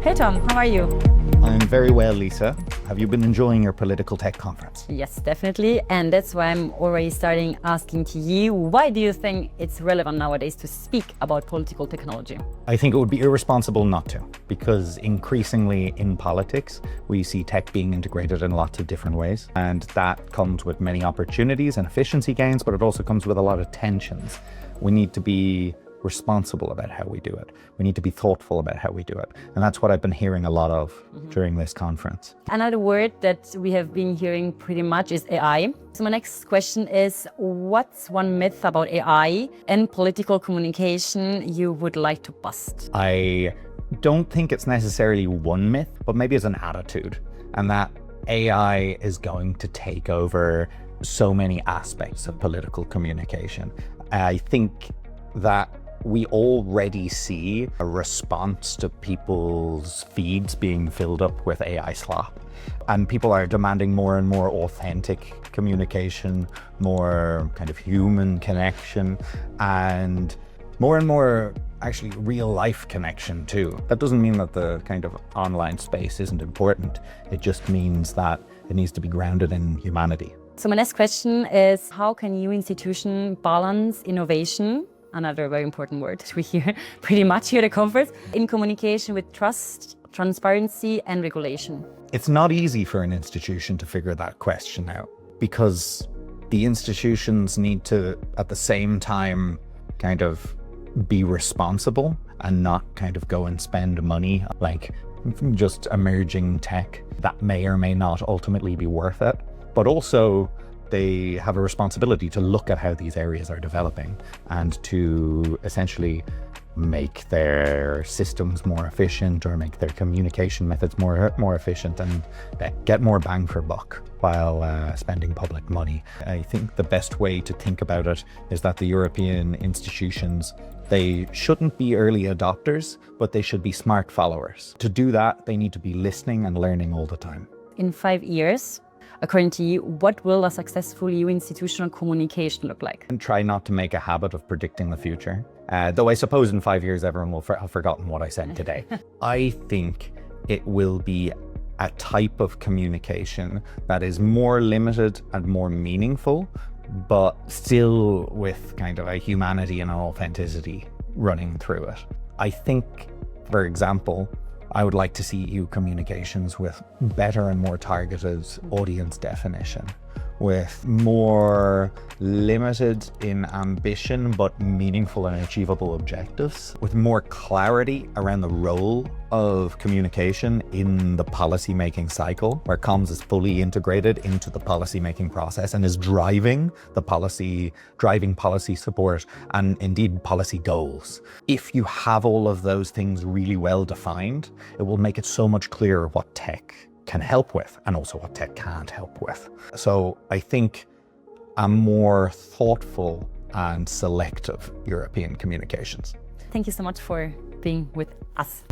Hey Tom, how are you? I'm very well, Lisa. Have you been enjoying your political tech conference? Yes, definitely. And that's why I'm already starting asking to you, why do you think it's relevant nowadays to speak about political technology? I think it would be irresponsible not to, because increasingly in politics, we see tech being integrated in lots of different ways. And that comes with many opportunities and efficiency gains, but it also comes with a lot of tensions. We need to be responsible about how we do it. We need to be thoughtful about how we do it. And that's what I've been hearing a lot of during this conference. Another word that we have been hearing pretty much is AI. So my next question is, what's one myth about AI and political communication you would like to bust? I don't think it's necessarily one myth, but maybe it's an attitude, and that AI is going to take over so many aspects of political communication. I think that we already see a response to people's feeds being filled up with AI slop. And people are demanding more and more authentic communication, more kind of human connection, and more actually real life connection too. That doesn't mean that the kind of online space isn't important. It just means that it needs to be grounded in humanity. So my next question is, how can you institution balance innovation, another very important word that we hear pretty much here at the conference, in communication with trust, transparency and regulation? It's not easy for an institution to figure that question out, because the institutions need to, at the same time, kind of be responsible and not kind of go and spend money like just emerging tech that may or may not ultimately be worth it. But also, they have a responsibility to look at how these areas are developing and to essentially make their systems more efficient or make their communication methods more efficient and get more bang for buck while spending public money. I think the best way to think about it is that the European institutions, they shouldn't be early adopters, but they should be smart followers. To do that, they need to be listening and learning all the time. In 5 years, according to you, what will a successful EU institutional communication look like? And try not to make a habit of predicting the future. Though I suppose in 5 years, everyone will have forgotten what I said today. I think it will be a type of communication that is more limited and more meaningful, but still with kind of a humanity and an authenticity running through it. I think, for example, I would like to see EU communications with better and more targeted audience definition, with more limited in ambition but meaningful and achievable objectives, with more clarity around the role of communication in the policy-making cycle, where comms is fully integrated into the policy-making process and is driving policy support and indeed policy goals. If you have all of those things really well defined, it will make it so much clearer what tech can help with and also what tech can't help with. So I think a more thoughtful and selective European communications. Thank you so much for being with us.